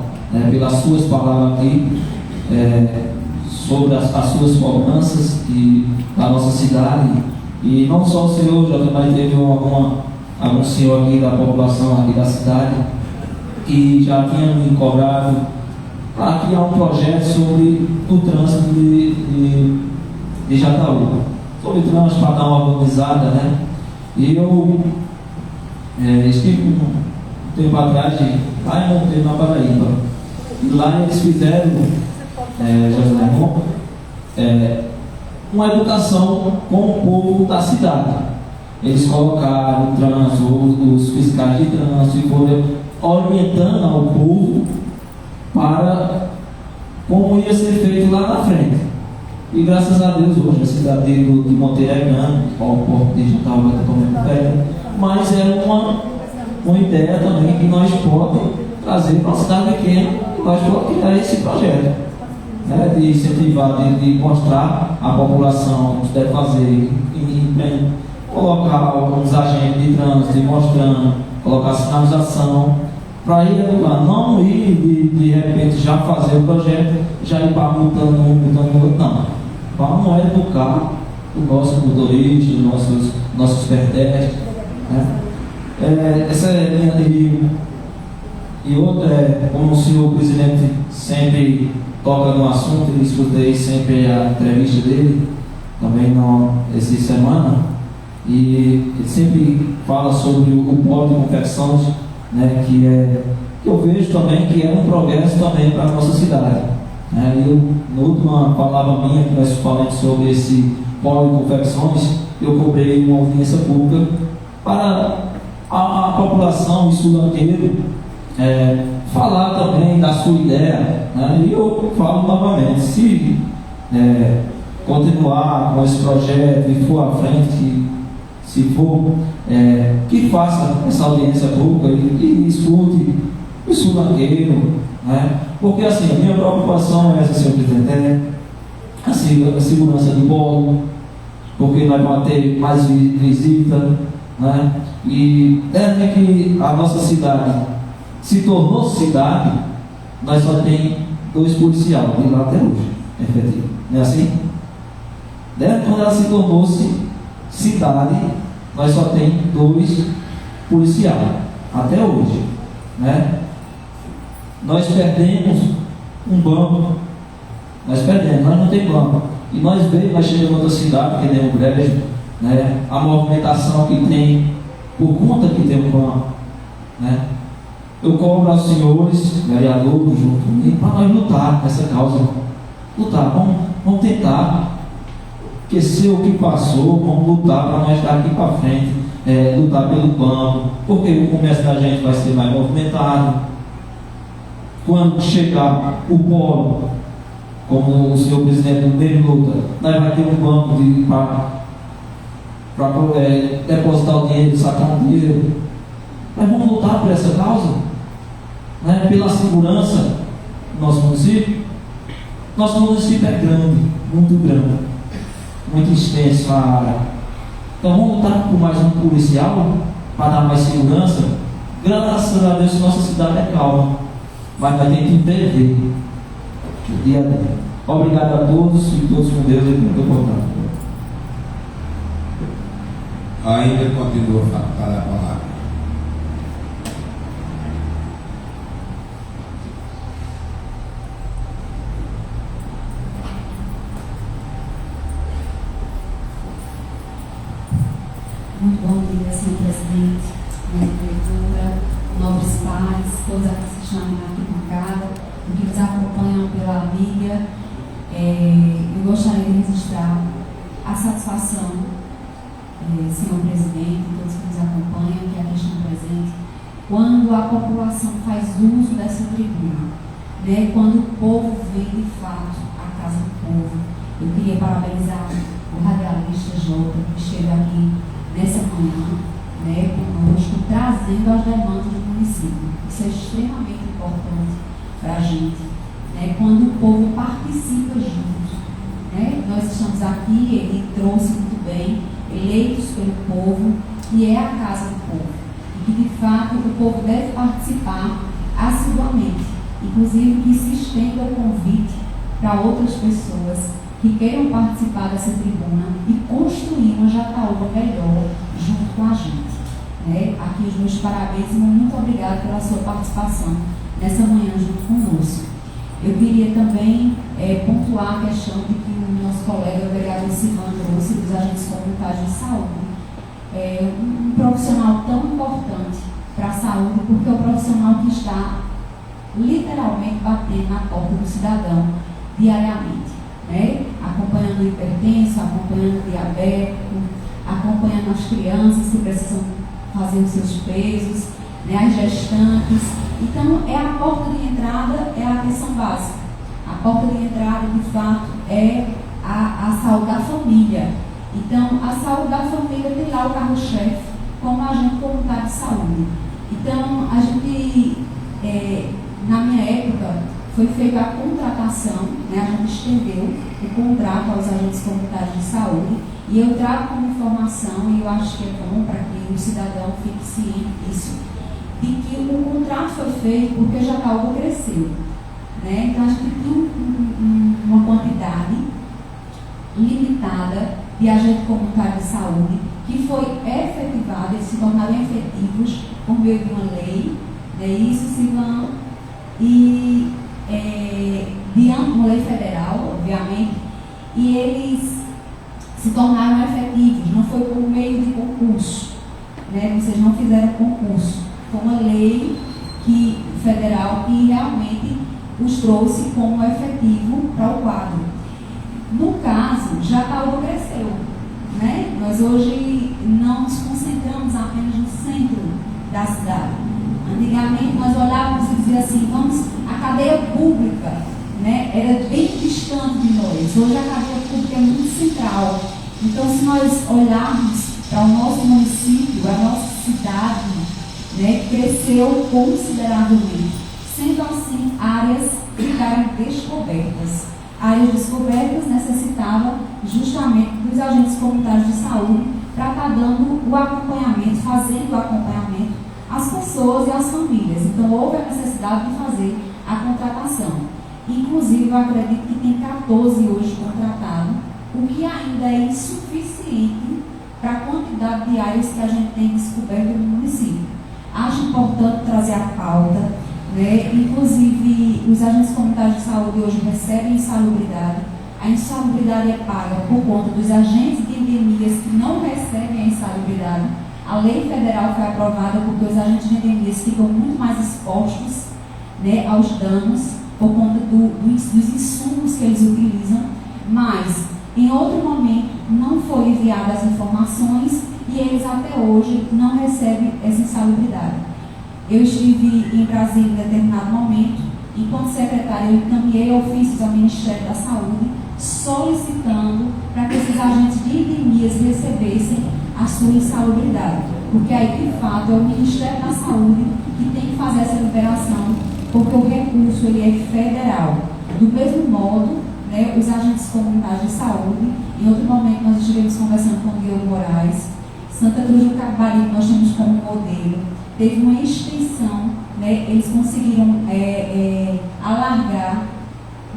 pelas suas palavras aqui, sobre as suas cobranças da nossa cidade. E não só o senhor Jota, mas teve algum senhor aqui da população aqui da cidade que já tinha me cobrado para criar um projeto sobre o trânsito de Jataúba, sobre o trânsito para dar uma organizada, E eu estive um tempo atrás lá em Monteiro, na Paraíba, e lá eles fizeram, uma educação com o povo da cidade. Eles colocaram o trânsito, os fiscais de trânsito, e foram orientando ao povo para como ia ser feito lá na frente. E graças a Deus hoje a cidade de Monteiro é grande, o porto de Jataúba está tomando perto, mas é uma ideia também que nós podemos trazer para a cidade pequena, e nós podemos criar esse projeto, de incentivar, de mostrar à população o que deve fazer, e colocar alguns agentes de trânsito mostrando, colocar sinalização, para ir educar, não ir de repente já fazer o projeto, já ir para multando o outro, não. Vamos educar o nosso motorista, os nossos pedestres. Essa é a minha. E outra como o senhor presidente sempre toca no assunto, eu escutei sempre a entrevista dele, também essa semana, e ele sempre fala sobre o polo de confecções, que eu vejo também que é um progresso também para a nossa cidade. Na última palavra minha, que nós falamos sobre esse polo de confecções, eu cobrei uma audiência pública para a população estudantil falar também da sua ideia. E eu falo novamente, se continuar com esse projeto e for à frente, se for, que faça essa audiência pública e escute o estudanteiro, porque assim, a minha preocupação é essa, senhor presidente, a segurança de bolo, porque nós vamos ter mais visita, e desde que a nossa cidade se tornou cidade, nós só tem 2 policiais de lá até hoje, efetivo, não é assim? Desde quando ela se tornou-se cidade, nós só tem 2 policiais até hoje, Nós perdemos um banco, nós não tem banco, e nós chegamos em outra cidade, que tem um brejo, a movimentação que tem por conta que tem um banco, Eu cobro aos senhores vereadores junto comigo para nós lutar nessa causa, vamos tentar esquecer o que passou, vamos lutar para nós estar aqui para frente, lutar pelo banco, porque o comércio da gente vai ser mais movimentado. Quando chegar o polo, como o senhor presidente dele luta, nós vamos ter um banco para depositar o dinheiro, sacar o dinheiro. Nós vamos lutar por essa causa, pela segurança do nosso município. Nosso município é grande, muito extenso a área. Então vamos lutar por mais um policial, para dar mais segurança, graças a Deus nossa cidade é calma, mas nós temos que entender o dia a dia. Obrigado a todos e todos com Deus e muito importante. Ainda continua a falar a palavra. Muito bom dia, senhor presidente, minha diretora, nobres pares, todos aqueles que estão na arquibancada, e que nos acompanham pela mídia. Eu gostaria de registrar a satisfação, senhor presidente, e todos que nos acompanham, que aqui estão presentes, quando a população faz uso dessa tribuna, né? Quando o povo vem de fato à casa do povo. Eu queria parabenizar o radialista Jota, que esteve aqui nessa manhã, né, conosco, trazendo as demandas do município. Isso é extremamente importante para a gente, né, quando o povo participa junto. Né? Nós estamos aqui, ele trouxe muito bem, eleitos pelo povo, e é a casa do povo. E que, de fato, o povo deve participar assiduamente. Inclusive, que se estenda o convite para outras pessoas que queiram participar dessa tribuna e construir uma Jataúba melhor junto com a gente. Né? Aqui os meus parabéns e muito obrigado pela sua participação nessa manhã junto conosco. Eu queria também pontuar a questão de que o nosso colega, o vereador Silvano, trouxe dos agentes comunitários de saúde. Um profissional tão importante para a saúde, porque é o profissional que está literalmente batendo na porta do cidadão diariamente. Né? Acompanhando o hipertenso, acompanhando o diabético, acompanhando as crianças que precisam fazer os seus pesos, né? As gestantes. Então, a porta de entrada é a atenção básica. A porta de entrada, de fato, é a saúde da família. Então, a saúde da família tem lá o carro-chefe como agente comunitário de saúde. Então, a gente, na minha época, foi feita a contratação, né? A gente estendeu o contrato aos agentes comunitários de saúde, e eu trago como informação, e eu acho que é bom para que o cidadão fique ciente disso, de que o contrato foi feito porque Jataúba cresceu. Né? Então a gente tem uma quantidade limitada de agentes comunitários de saúde que foi efetivada, eles se tornaram efetivos por meio de uma lei, né? Isso, Silvano, e diante de uma lei federal, obviamente, e eles se tornaram efetivos, não foi por meio de concurso, né? Vocês não fizeram concurso, foi uma lei federal que realmente os trouxe como efetivo para o quadro. No caso, Jataúba cresceu, né? Nós hoje não nos concentramos apenas no centro da cidade. Antigamente nós olhávamos e dizíamos assim, vamos, a cadeia pública, né, era bem distante de nós. Hoje a cadeia pública é muito central. Então, se nós olharmos para o nosso município, a nossa cidade, né, cresceu consideravelmente. Sendo assim, áreas ficaram descobertas. Áreas descobertas necessitavam justamente dos agentes comunitários de saúde para estar dando o acompanhamento, fazendo o acompanhamento às pessoas e às famílias. Então, houve a necessidade de fazer a contratação. Inclusive, eu acredito que tem 14 hoje contratados, o que ainda é insuficiente para a quantidade de áreas que a gente tem descoberto no município. Acho importante trazer a pauta, né? Inclusive, os agentes comunitários de saúde hoje recebem insalubridade. A insalubridade é paga por conta dos agentes de endemias que não recebem a insalubridade. A lei federal foi aprovada porque os agentes de endemias ficam muito mais expostos, né, aos danos por conta dos insumos que eles utilizam, mas em outro momento não foi enviadas as informações e eles até hoje não recebem essa insalubridade. Eu estive em Brasília em determinado momento, enquanto secretária eu encaminhei ofícios ao Ministério da Saúde solicitando para que esses agentes de endemias recebessem a sua insalubridade, porque aí de fato é o Ministério da Saúde que tem que fazer essa liberação, porque o recurso ele é federal. Do mesmo modo, né, os agentes comunitários de saúde, em outro momento nós estivemos conversando com o Diogo Moraes, Santa Cruz do Capibaribe nós temos como teve uma extensão, né? Eles conseguiram alargar,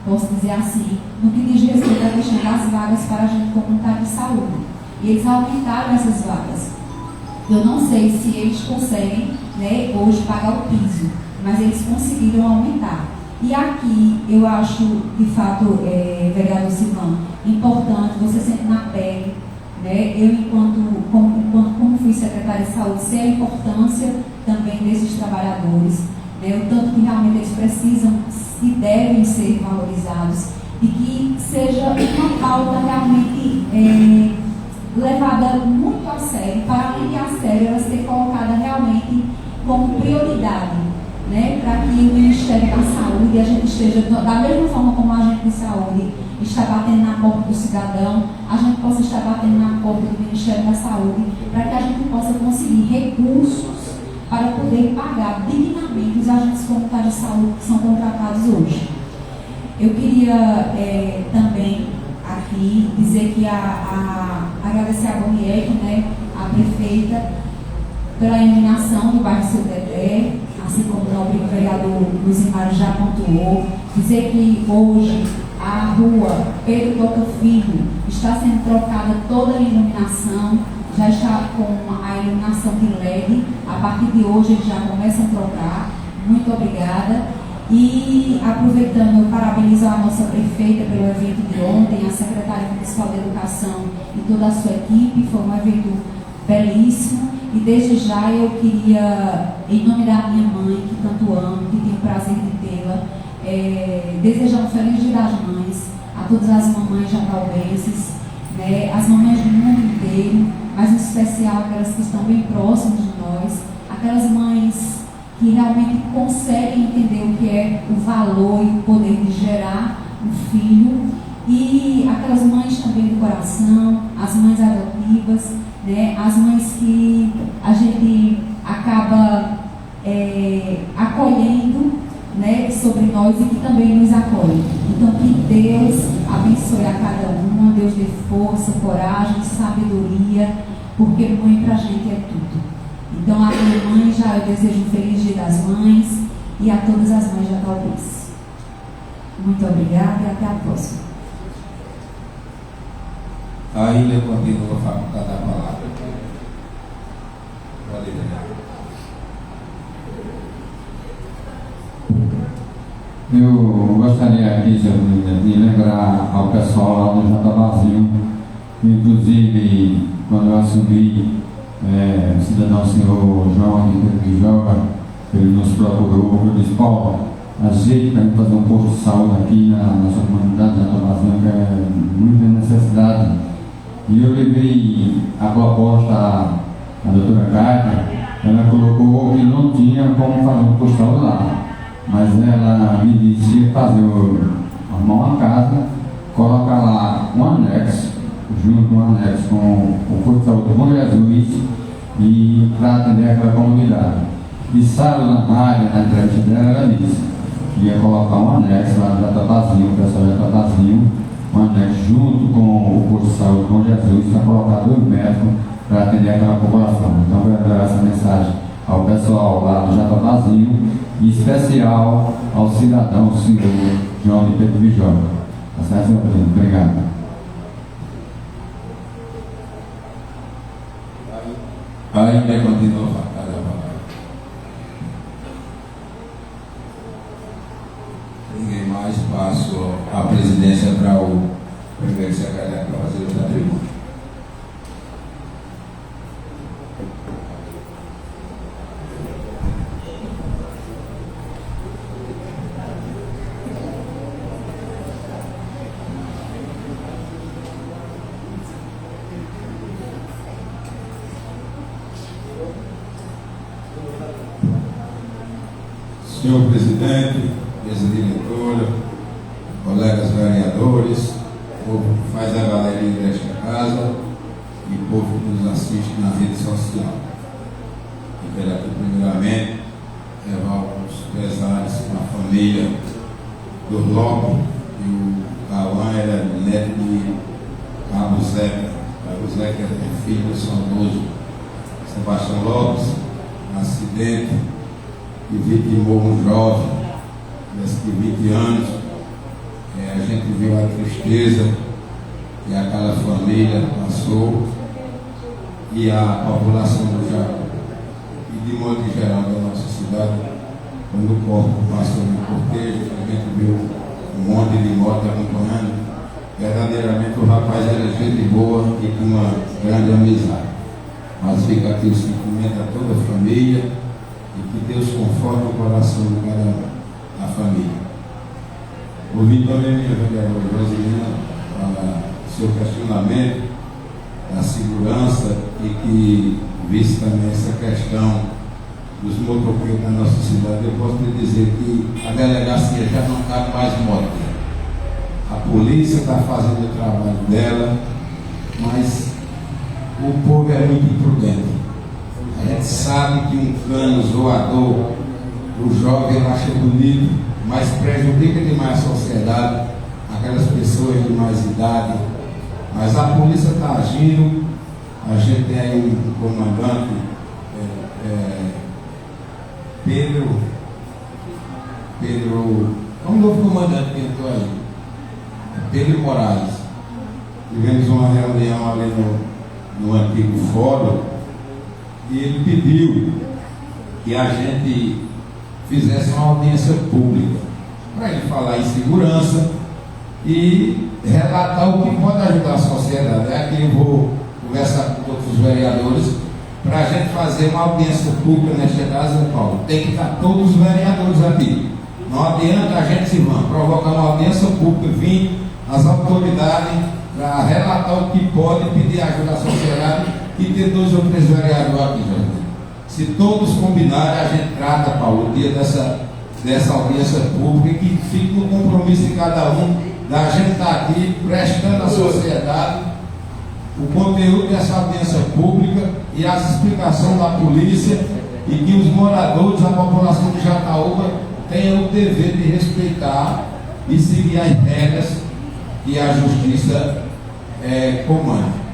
posso dizer assim, no que diz respeito à questão das vagas para agente comunitário de saúde. E eles aumentaram essas vagas. Eu não sei se eles conseguem, né, hoje pagar o piso, mas eles conseguiram aumentar. E aqui eu acho, de fato, vereador Silvão, importante, você sempre na pele, né, eu como fui secretária de saúde, sei a importância também desses trabalhadores, né, o tanto que realmente eles precisam e devem ser valorizados, e que seja uma pauta realmente levada muito a sério, para além de a sério, ela ser colocada realmente como prioridade, né, para que o Ministério da Saúde, a gente esteja, da mesma forma como a agente de saúde está batendo na porta do cidadão, a gente possa estar batendo na porta do Ministério da Saúde, para que a gente possa conseguir recursos para poder pagar dignamente os agentes comunitários de saúde que são contratados hoje. Eu queria também aqui dizer que agradecer a Boniek, né, a prefeita, pela eliminação do bairro Seu Dedé, assim como o nobre vereador Luzimário já pontuou, dizer que hoje a rua Pedro Toca Filho está sendo trocada toda a iluminação, já está com a iluminação de LED, a partir de hoje eles já começam a trocar. Muito obrigada. E aproveitando, eu parabenizo a nossa prefeita pelo evento de ontem, a secretária municipal de educação e toda a sua equipe, foi um evento belíssimo. E desde já eu queria, em nome da minha mãe, que tanto amo, que tenho o prazer de tê-la, desejar um feliz Dia das Mães a todas as mamães jataubenses, né, as mamães do mundo inteiro, mas em especial aquelas que estão bem próximas de nós, aquelas mães que realmente conseguem entender o que é o valor e o poder de gerar um filho, e aquelas mães também do coração, as mães adotivas, né, as mães que a gente acaba acolhendo, né, sobre nós, e que também nos acolhe. Então, que Deus abençoe a cada uma, Deus dê força, coragem, sabedoria, porque mãe pra gente é tudo. Então, a minha mãe, já eu desejo um feliz Dia das Mães e a todas as mães da Talvez. Muito obrigada e até a próxima. Ainda continua a facultar da palavra. Pode ir. Eu gostaria aqui de lembrar ao pessoal lá do Jatabazinho, inclusive quando eu assumi, o cidadão senhor João de Joga, ele nos procurou, eu disse: Paulo, ajeite para fazer um posto de saúde aqui na nossa comunidade de Jatabazinho, que é muita necessidade. E eu levei a proposta à doutora Cátia, ela colocou que não tinha como fazer um posto de saúde lá. Mas ela me disse arrumar uma casa, colocar lá um anexo, junto com um anexo com o Posto de Saúde Bom Jesus, e para atender aquela comunidade. E sabe, na área, na entrevista dela, ela disse que ia colocar um anexo lá no Jatabazinho, o pessoal de Jatabazinho, um anexo junto com o Posto de Saúde Bom Jesus, para colocar 2 médicos para atender aquela população. Então, eu quero dar essa mensagem ao pessoal lá do Jatabazinho, em especial ao cidadão, o senhor João de Pedro Vijória. Tá certo, senhor presidente? Obrigado. Ainda continua a facultar da palavra. Ninguém mais, passo a presidência para o primeiro secretário para fazer o da tribuna. Senhor presidente, mesa diretora, colegas vereadores, povo que faz a galeria desta casa e povo que nos assiste na rede social. Eu quero aqui primeiramente levar os pesares com a família do Lopes, e o Cauã era neto de Cabo Zeca. Cabo Zeca é filho do saudoso Sebastião Lopes, um acidente que vitimou um jovem, de 20 anos. A gente viu a tristeza que aquela família passou e a população do Jacu, e de modo geral da nossa cidade, quando o corpo passou no cortejo, a gente viu um monte de moto acompanhando. Verdadeiramente o rapaz era gente boa e com uma grande amizade. Mas fica aqui o sentimento a toda a família e que Deus conforte o coração de cada um, a família. Ouvi também minha vereadora Rosilina falar seu questionamento da segurança e que visse também essa questão dos motoqueiros na nossa cidade. Eu posso te dizer que a delegacia já não cabe mais moto. A polícia está fazendo o trabalho dela, mas o povo é muito imprudente. A gente sabe que um cano zoador, o jovem acha bonito, mas prejudica demais a sociedade, aquelas pessoas de mais idade. Mas a polícia está agindo. A gente tem aí um comandante, Pedro, é um novo comandante que entrou aí, Pedro Moraes. Tivemos uma reunião ali no antigo fórum e ele pediu que a gente fizesse uma audiência pública para ele falar em segurança e relatar o que pode ajudar a sociedade. Aqui eu vou conversar com todos os vereadores para a gente fazer uma audiência pública nesta casa, Paulo. Tem que estar todos os vereadores aqui. Não adianta a gente se provocar uma audiência pública, vir as autoridades para relatar o que pode, pedir ajuda à sociedade e ter 2 ou 3 vereadores aqui, gente. Se todos combinarem, a gente trata, Paulo, o dia dessa audiência pública, que fique no compromisso de cada um, da gente estar aqui prestando à sociedade o conteúdo dessa audiência pública e as explicações da polícia, e que os moradores, a população de Jataúba tenham o dever de respeitar e seguir as regras que a justiça comanda.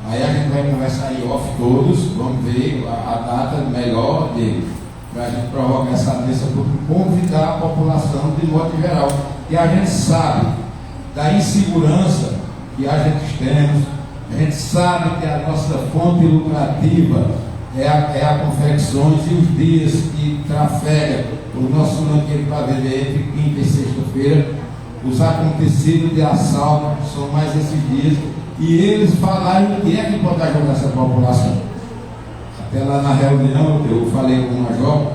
Aí a gente vai conversar aí off todos, vamos ver a data melhor dele, para a gente provocar essa audiência pública, convidar a população de modo geral. E a gente sabe da insegurança que a gente temos, a gente sabe que a nossa fonte lucrativa é a confecções, e os dias que trafega o nosso banqueiro para vender entre quinta e sexta-feira, os acontecidos de assalto são mais esses dias, e eles falaram o que é que pode ajudar essa população. Até lá na reunião eu falei com o Major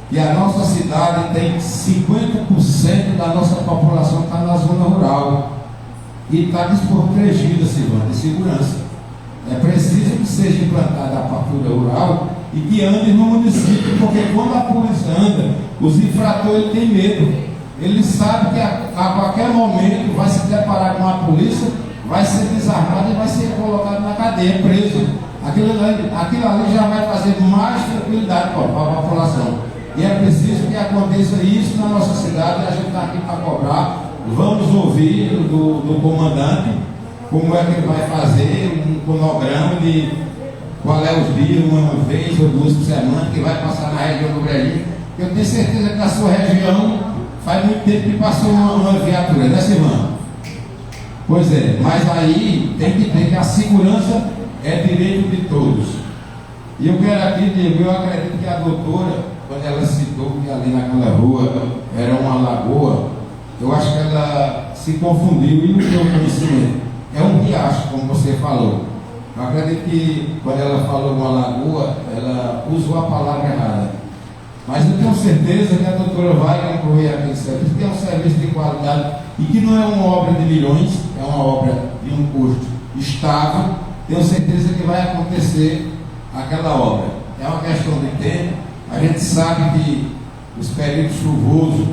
que a nossa cidade tem 50% da nossa população está na zona rural e está desprotegida, Silvana, de segurança. É preciso que seja implantada a patrulha rural e que ande no município, porque quando a polícia anda, os infratores têm medo. Eles sabem que a qualquer momento vai se deparar com a polícia, vai ser desarmado e vai ser colocado na cadeia, preso. Aquilo ali já vai trazer mais tranquilidade para a população. E é preciso que aconteça isso na nossa cidade, e a gente está aqui para cobrar. Vamos ouvir do comandante como é que ele vai fazer um cronograma de qual é os dias, uma vez ou 2 por semana, que vai passar na região do Brasil. Eu tenho certeza que na sua região faz muito tempo que passou uma viatura, né, Silvana? Pois é, mas aí tem que ter que a segurança é direito de todos. E eu quero aqui, Diego, eu acredito que a doutora, quando ela citou que ali naquela rua era uma lagoa, eu acho que ela se confundiu e não deu conhecimento. É um riacho, como você falou. Eu acredito que quando ela falou uma lagoa, ela usou a palavra errada. Mas eu tenho certeza que a doutora vai concluir aquele serviço, que é um serviço de qualidade e que não é uma obra de milhões, é uma obra de um custo estável. Tenho certeza que vai acontecer aquela obra. É uma questão de tempo. A gente sabe que os períodos chuvosos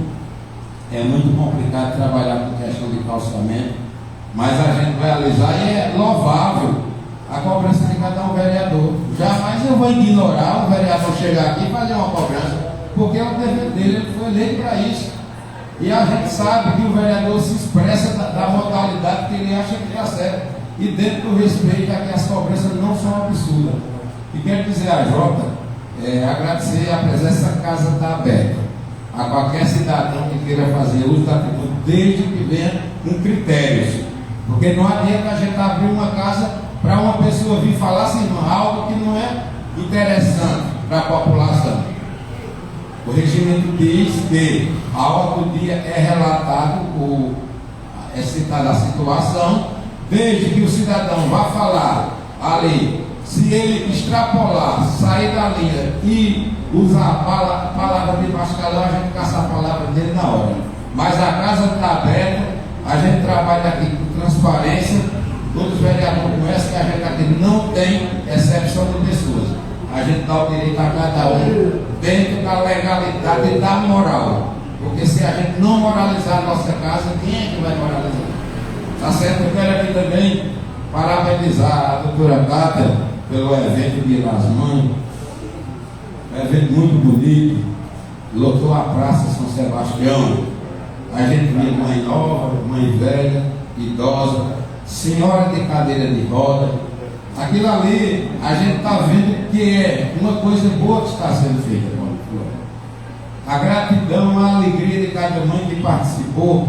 é muito complicado trabalhar com questão de calçamento, mas a gente vai analisar e é louvável a cobrança de cada um vereador. Jamais eu vou ignorar o vereador chegar aqui e fazer uma cobrança, porque é o dever dele, ele foi eleito para isso. E a gente sabe que o vereador se expressa da modalidade que ele acha que está certo. E dentro do respeito a que as cobranças não são absurdas. E quero dizer a Jota, agradecer a presença, essa casa está aberta a qualquer cidadão que queira fazer uso da tribuna, desde que venha com critérios, porque não adianta a gente abrir uma casa para uma pessoa vir falar assim, algo que não é interessante para a população. O regimento diz que a hora do dia é relatado, é citada a situação, desde que o cidadão vá falar ali, se ele extrapolar, sair da linha e usar a palavra de baixo calão, a gente caça a palavra dele na hora. Mas a casa está aberta, a gente trabalha aqui com transparência, todos os vereadores conhecem que a gente aqui não tem exceção de pessoas. A gente dá o direito a cada um dentro da legalidade e da moral. Porque se a gente não moralizar a nossa casa, quem é que vai moralizar? Tá certo? Eu quero aqui também parabenizar a doutora Cátia pelo evento Dia das Mães. Um evento muito bonito. Lotou a Praça São Sebastião. A gente via mãe nova, mãe velha, idosa, senhora de cadeira de roda. Aquilo ali, a gente está vendo que é uma coisa boa que está sendo feita. A gratidão, a alegria de cada mãe que participou.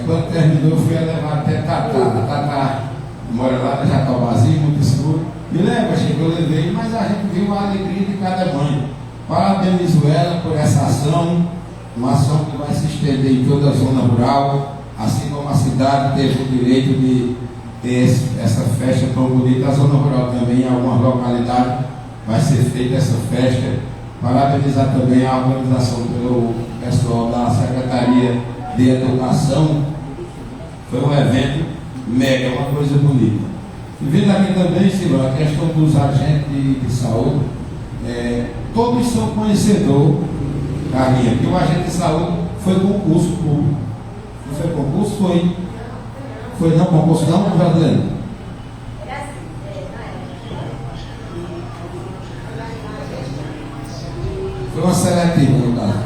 Quando terminou, eu fui levar até Tatá, mora lá no Jataubazinho, muito escuro. Me lembra, Chico, eu levei, mas a gente viu a alegria de cada mãe. Parabenizo ela por essa ação, uma ação que vai se estender em toda a zona rural, assim como a cidade teve o direito de ter essa festa tão bonita. A zona rural também, em algumas localidades, vai ser feita essa festa. Parabenizar também a organização pelo pessoal da Secretaria de Educação. Foi um evento mega, uma coisa bonita. E vendo aqui também, Silvio, a questão dos agentes de saúde, todos são conhecedores, Carlinha, que o agente de saúde foi concurso público. Não foi concurso? Foi não concurso não, brasileiro? Foi uma seletiva, no caso.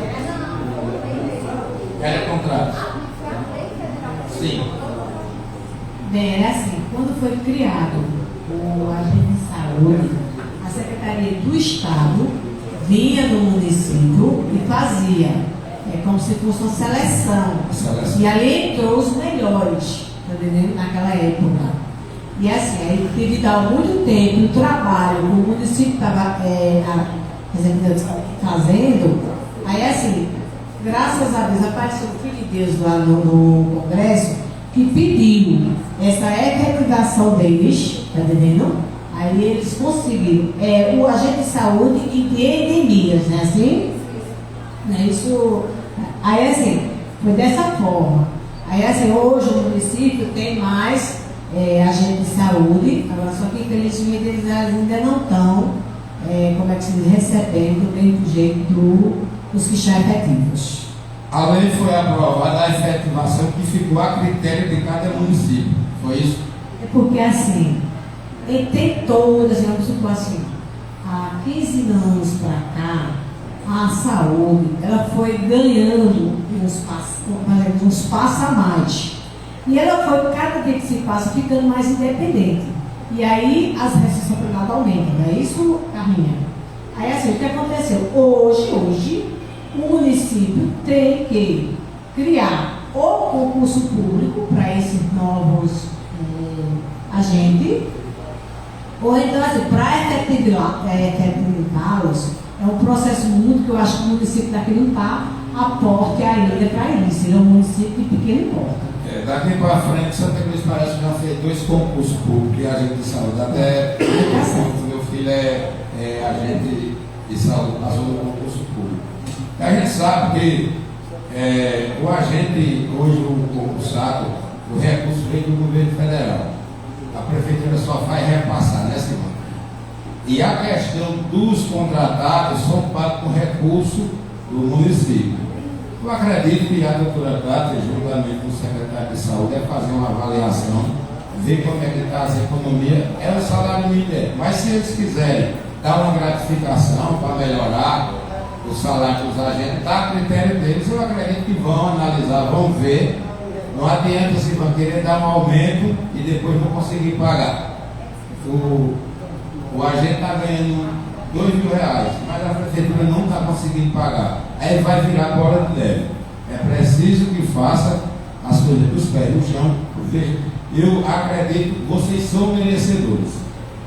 Era contrato. Sim. Bem, era assim, quando foi criado o agente de saúde, a Secretaria do Estado vinha no município e fazia, como se fosse uma seleção. E ali entrou os melhores, tá entendendo? Naquela época. E assim, aí devido a muito tempo, o trabalho que o município estava fazendo, aí assim, graças a Deus, apareceu o Filho de Deus lá no Congresso, que pediu essa efetivação deles, tá entendendo? Aí eles conseguiram. O agente de saúde e de endemias, né? Assim? Né? Isso. Aí assim, foi dessa forma. Aí assim, hoje o município tem mais agente de saúde, agora só que infelizmente eles ainda não estão, como é que se diz, recebendo do mesmo jeito dos que estão efetivos. A lei foi aprovada, a efetivação que ficou a critério de cada município. Foi isso? É porque assim, tem todas, vamos supor assim, há 15 anos para cá, a saúde, ela foi ganhando uns passos a mais. E ela foi, cada dia que se passa, ficando mais independente. E aí as responsabilidades aumentam, não é isso, Carminha? Aí assim, o que aconteceu? Hoje, o município tem que criar ou concurso público para esses novos agentes, ou então assim, para efetivá-los, é um processo muito que eu acho que o município daqui não está a porte ainda para isso. Ele é um município de pequeno porte. Daqui para frente, Santa Cruz parece que já fez 2 concursos públicos de agente de saúde. Até meu filho é agente de saúde, passou no concurso público. A gente sabe que o agente, hoje o concursado, o recurso vem do governo federal. A prefeitura só faz repassar, né, Simão? E a questão dos contratados são pagos com recurso do município. Eu acredito que a doutora Cátia, juntamente com o secretário de saúde, é fazer uma avaliação, ver como é que está as economias, o salário mínimo. Mas se eles quiserem dar uma gratificação para melhorar o salário dos agentes, está a critério deles, eu acredito que vão analisar, vão ver. Não adianta se vão querer dar um aumento e depois não conseguir pagar. O agente está ganhando R$2.000, mas a prefeitura não está conseguindo pagar. Aí vai virar bola de neve. É preciso que faça as coisas dos pés no chão, porque eu acredito que vocês são merecedores.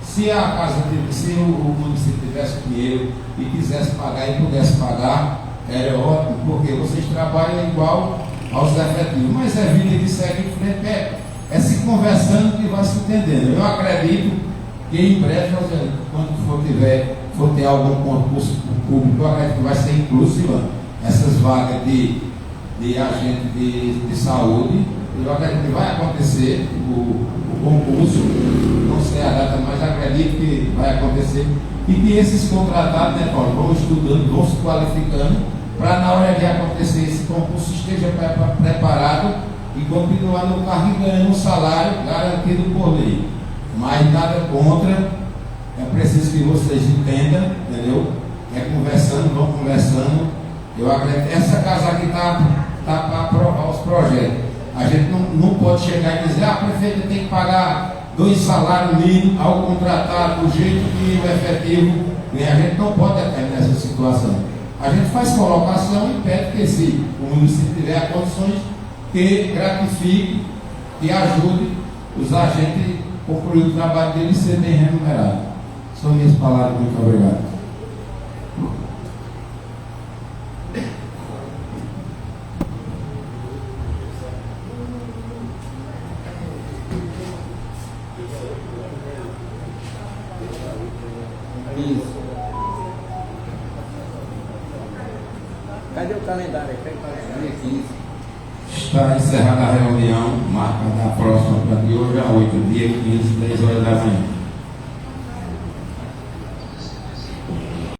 Se a casa, se o município tivesse dinheiro e quisesse pagar e pudesse pagar, era ótimo, porque vocês trabalham igual aos efetivos. Mas é vida que segue em frente, é se conversando que vai se entendendo. Eu acredito que em breve, quando for ter algum concurso público, eu acredito que vai ser inclusiva essas vagas de agente de saúde. Eu acredito que vai acontecer o concurso, não sei a data, mas acredito que vai acontecer, e que esses contratados, né, Paulo, vão estudando, vão se qualificando, para na hora de acontecer esse concurso esteja preparado e continuar no carro e ganhando um salário garantido por lei. Mas nada contra, é preciso que vocês entendam, entendeu? É conversando, vão conversando. Eu acredito, essa casa aqui está para aprovar os projetos. A gente não pode chegar e dizer, a prefeita tem que pagar 2 salários mínimos ao contratado, do jeito que o efetivo, e a gente não pode até nessa situação. A gente faz colocação e pede que se o município tiver condições, que gratifique, que ajude os agentes a concluir o trabalho deles e ser bem remunerado. São minhas palavras, muito obrigado. Cadê o calendário? Dia 15. Está encerrada a reunião, marcada a próxima para de hoje a 8, dia 15, 10 horas da manhã.